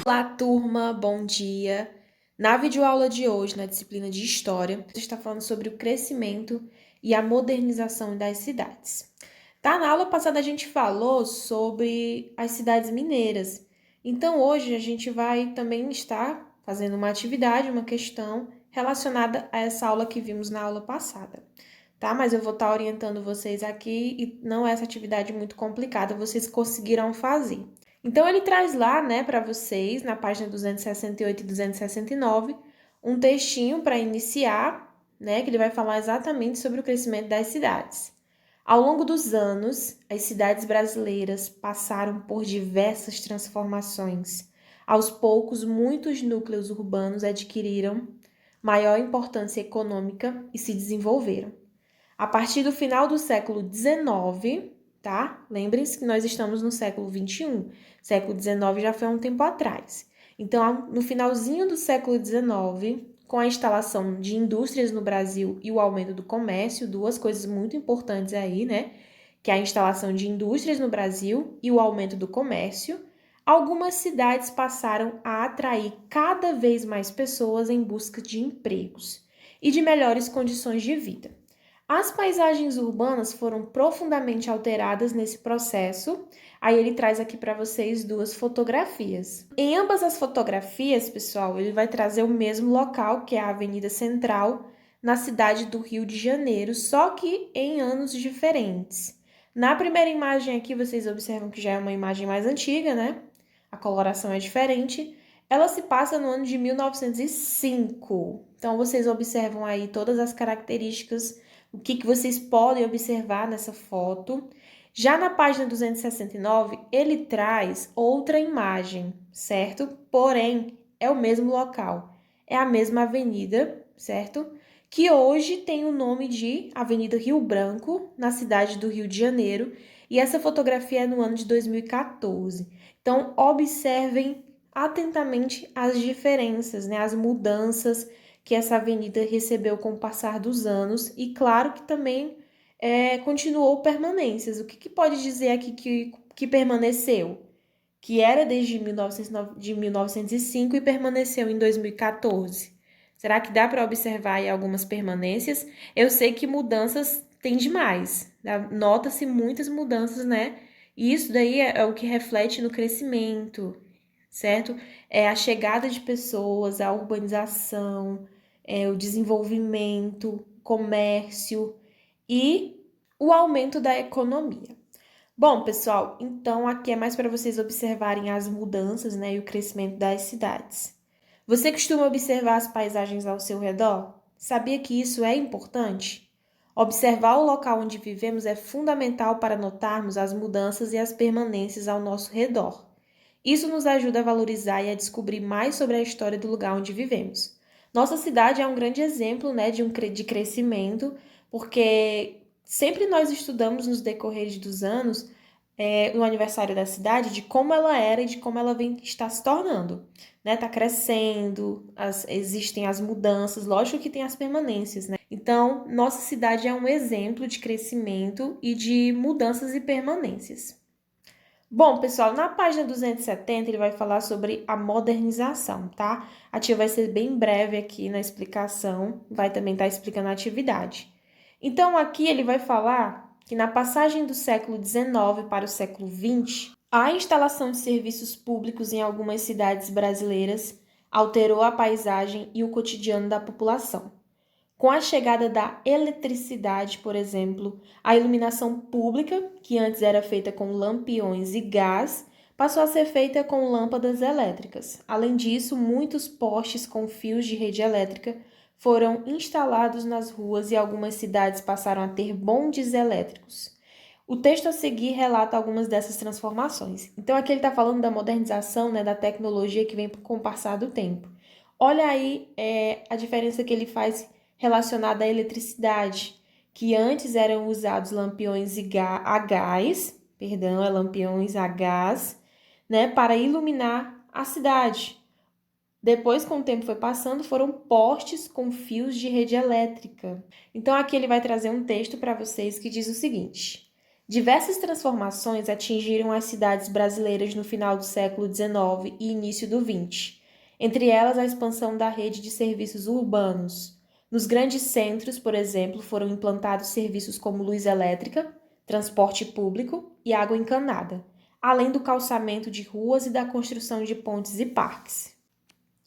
Olá, turma, bom dia. Na videoaula de hoje, na disciplina de História, a gente está falando sobre o crescimento e a modernização das cidades. Tá? Na aula passada a gente falou sobre as cidades mineiras. Então, hoje a gente vai também estar fazendo uma atividade, uma questão relacionada a essa aula que vimos na aula passada. Tá? Mas eu vou estar orientando vocês aqui e não é essa atividade muito complicada, vocês conseguirão fazer. Então, ele traz lá, né, para vocês, na página 268 e 269, um textinho para iniciar, né, que ele vai falar exatamente sobre o crescimento das cidades. Ao longo dos anos, as cidades brasileiras passaram por diversas transformações. Aos poucos, muitos núcleos urbanos adquiriram maior importância econômica e se desenvolveram. A partir do final do século XIX, tá? Lembrem-se que nós estamos no século XXI. Século XIX já foi há um tempo atrás. Então, no finalzinho do século XIX, com a instalação de indústrias no Brasil e o aumento do comércio, duas coisas muito importantes aí, né? Que é a instalação de indústrias no Brasil e o aumento do comércio, algumas cidades passaram a atrair cada vez mais pessoas em busca de empregos e de melhores condições de vida. As paisagens urbanas foram profundamente alteradas nesse processo. Aí ele traz aqui para vocês duas fotografias. Em ambas as fotografias, pessoal, ele vai trazer o mesmo local, que é a Avenida Central, na cidade do Rio de Janeiro, só que em anos diferentes. Na primeira imagem aqui, vocês observam que já é uma imagem mais antiga, né? A coloração é diferente. Ela se passa no ano de 1905. Então, vocês observam aí todas as características, o que vocês podem observar nessa foto. Já na página 269, ele traz outra imagem, certo? Porém, é o mesmo local, é a mesma avenida, certo? Que hoje tem o nome de Avenida Rio Branco, na cidade do Rio de Janeiro, e essa fotografia é no ano de 2014. Então, observem atentamente as diferenças, né? As mudanças que essa avenida recebeu com o passar dos anos e, claro, que também continuou permanências. O que pode dizer aqui que permaneceu? Que era desde 1905 e permaneceu em 2014. Será que dá para observar aí algumas permanências? Eu sei que mudanças tem demais, nota-se muitas mudanças, né? E isso daí é o que reflete no crescimento, certo? É a chegada de pessoas, a urbanização, o desenvolvimento, comércio e o aumento da economia. Bom, pessoal, então aqui é mais para vocês observarem as mudanças, né, e o crescimento das cidades. Você costuma observar as paisagens ao seu redor? Sabia que isso é importante? Observar o local onde vivemos é fundamental para notarmos as mudanças e as permanências ao nosso redor. Isso nos ajuda a valorizar e a descobrir mais sobre a história do lugar onde vivemos. Nossa cidade é um grande exemplo, né, de crescimento, porque sempre nós estudamos nos decorrer dos anos, no aniversário da cidade, de como ela era e de como ela está se tornando. Né? Tá crescendo, existem as mudanças, lógico que tem as permanências, né? Então, nossa cidade é um exemplo de crescimento e de mudanças e permanências. Bom, pessoal, na página 270 ele vai falar sobre a modernização, tá? A tia vai ser bem breve aqui na explicação, vai também estar explicando a atividade. Então, aqui ele vai falar que na passagem do século XIX para o século XX, a instalação de serviços públicos em algumas cidades brasileiras alterou a paisagem e o cotidiano da população. Com a chegada da eletricidade, por exemplo, a iluminação pública, que antes era feita com lampiões e gás, passou a ser feita com lâmpadas elétricas. Além disso, muitos postes com fios de rede elétrica foram instalados nas ruas e algumas cidades passaram a ter bondes elétricos. O texto a seguir relata algumas dessas transformações. Então, aqui ele está falando da modernização, né, da tecnologia que vem com o passar do tempo. Olha aí a diferença que ele faz relacionada à eletricidade, que antes eram usados lampiões a gás, lampiões a gás, né, para iluminar a cidade. Depois, com o tempo foi passando, foram postes com fios de rede elétrica. Então, aqui ele vai trazer um texto para vocês que diz o seguinte: Diversas transformações atingiram as cidades brasileiras no final do século XIX e início do XX, entre elas a expansão da rede de serviços urbanos. Nos grandes centros, por exemplo, foram implantados serviços como luz elétrica, transporte público e água encanada, além do calçamento de ruas e da construção de pontes e parques.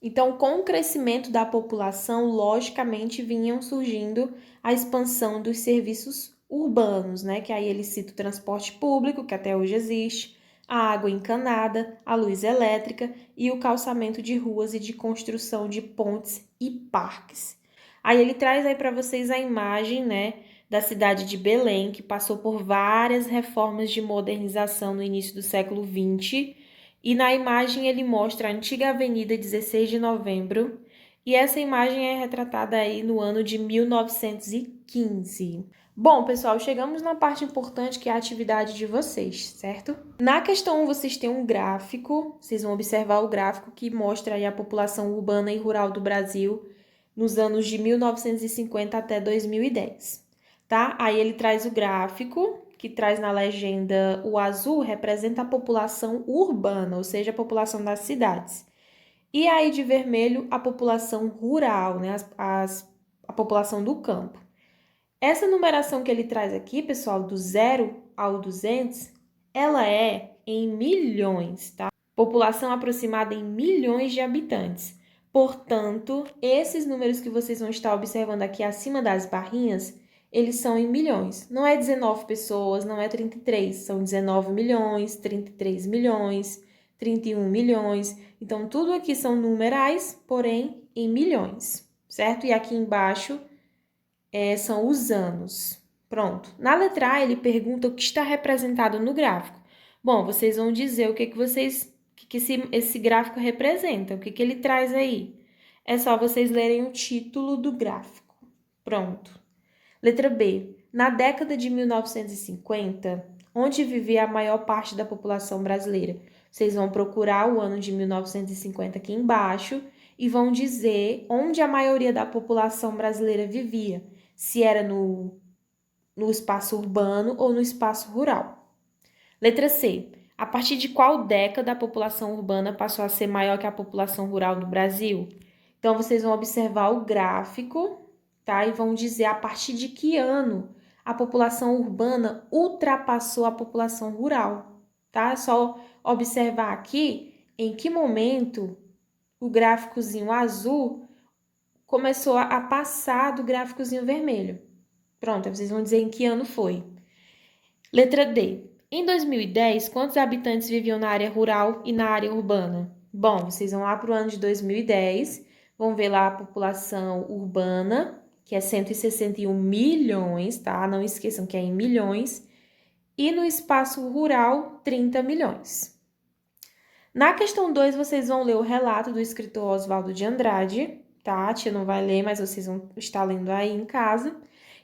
Então, com o crescimento da população, logicamente vinham surgindo a expansão dos serviços urbanos, né? Que aí ele cita o transporte público, que até hoje existe, a água encanada, a luz elétrica e o calçamento de ruas e de construção de pontes e parques. Aí ele traz aí para vocês a imagem, né, da cidade de Belém, que passou por várias reformas de modernização no início do século XX. E na imagem ele mostra a antiga Avenida 16 de Novembro, e essa imagem é retratada aí no ano de 1915. Bom, pessoal, chegamos na parte importante que é a atividade de vocês, certo? Na questão 1, vocês têm um gráfico, vocês vão observar o gráfico que mostra aí a população urbana e rural do Brasil nos anos de 1950 até 2010, tá? Aí ele traz o gráfico, que traz na legenda o azul, representa a população urbana, ou seja, a população das cidades. E aí de vermelho, a população rural, né? A população do campo. Essa numeração que ele traz aqui, pessoal, do 0 ao 200, ela é em milhões, tá? População aproximada em milhões de habitantes. Portanto, esses números que vocês vão estar observando aqui acima das barrinhas, eles são em milhões. Não é 19 pessoas, não é 33, são 19 milhões, 33 milhões, 31 milhões. Então, tudo aqui são numerais, porém em milhões, certo? E aqui embaixo são os anos. Pronto. Na letra A, ele pergunta o que está representado no gráfico. Bom, vocês vão dizer o que esse gráfico representa, o que ele traz aí. É só vocês lerem o título do gráfico. Pronto. Letra B. Na década de 1950, onde vivia a maior parte da população brasileira? Vocês vão procurar o ano de 1950 aqui embaixo e vão dizer onde a maioria da população brasileira vivia, se era no espaço urbano ou no espaço rural. Letra C. A partir de qual década a população urbana passou a ser maior que a população rural do Brasil? Então, vocês vão observar o gráfico, tá? E vão dizer a partir de que ano a população urbana ultrapassou a população rural, tá? É só observar aqui em que momento o gráficozinho azul começou a passar do gráficozinho vermelho. Pronto, vocês vão dizer em que ano foi. Letra D. Em 2010, quantos habitantes viviam na área rural e na área urbana? Bom, vocês vão lá para o ano de 2010, vão ver lá a população urbana, que é 161 milhões, tá? Não esqueçam que é em milhões. E no espaço rural, 30 milhões. Na questão 2, vocês vão ler o relato do escritor Oswaldo de Andrade, tá? A tia não vai ler, mas vocês vão estar lendo aí em casa.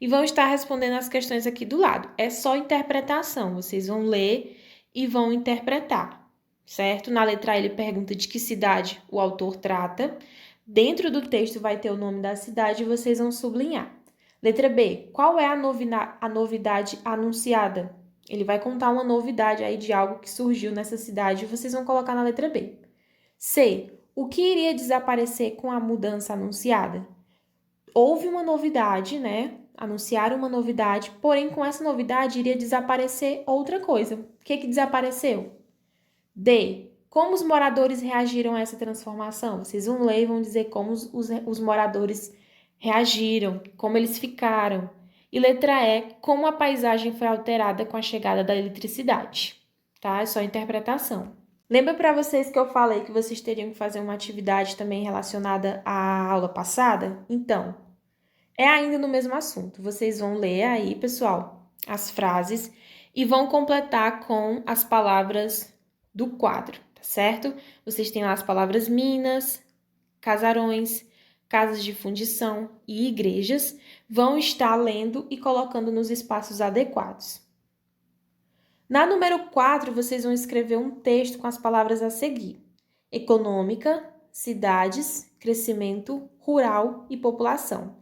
E vão estar respondendo as questões aqui do lado. É só interpretação, vocês vão ler e vão interpretar, certo? Na letra A, ele pergunta de que cidade o autor trata. Dentro do texto vai ter o nome da cidade e vocês vão sublinhar. Letra B, qual é a novidade anunciada? Ele vai contar uma novidade aí de algo que surgiu nessa cidade e vocês vão colocar na letra B. C, o que iria desaparecer com a mudança anunciada? Houve uma novidade, né? Anunciaram uma novidade, porém com essa novidade iria desaparecer outra coisa. O que desapareceu? D. Como os moradores reagiram a essa transformação? Vocês vão ler e vão dizer como os moradores reagiram, como eles ficaram. E letra E. Como a paisagem foi alterada com a chegada da eletricidade. Tá? É só interpretação. Lembra para vocês que eu falei que vocês teriam que fazer uma atividade também relacionada à aula passada? Então, é ainda no mesmo assunto. Vocês vão ler aí, pessoal, as frases e vão completar com as palavras do quadro, tá certo? Vocês têm lá as palavras minas, casarões, casas de fundição e igrejas. Vão estar lendo e colocando nos espaços adequados. Na número 4, vocês vão escrever um texto com as palavras a seguir: econômica, cidades, crescimento, rural e população.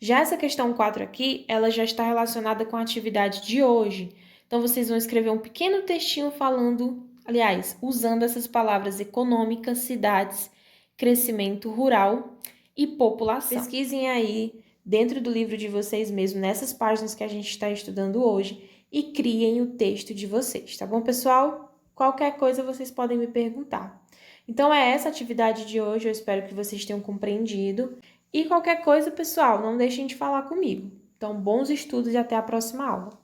Já essa questão 4 aqui, ela já está relacionada com a atividade de hoje. Então, vocês vão escrever um pequeno textinho falando, aliás, usando essas palavras econômicas, cidades, crescimento rural e população. Pesquisem aí dentro do livro de vocês mesmos, nessas páginas que a gente está estudando hoje, e criem o texto de vocês, tá bom, pessoal? Qualquer coisa vocês podem me perguntar. Então, é essa a atividade de hoje, eu espero que vocês tenham compreendido. E qualquer coisa, pessoal, não deixem de falar comigo. Então, bons estudos e até a próxima aula.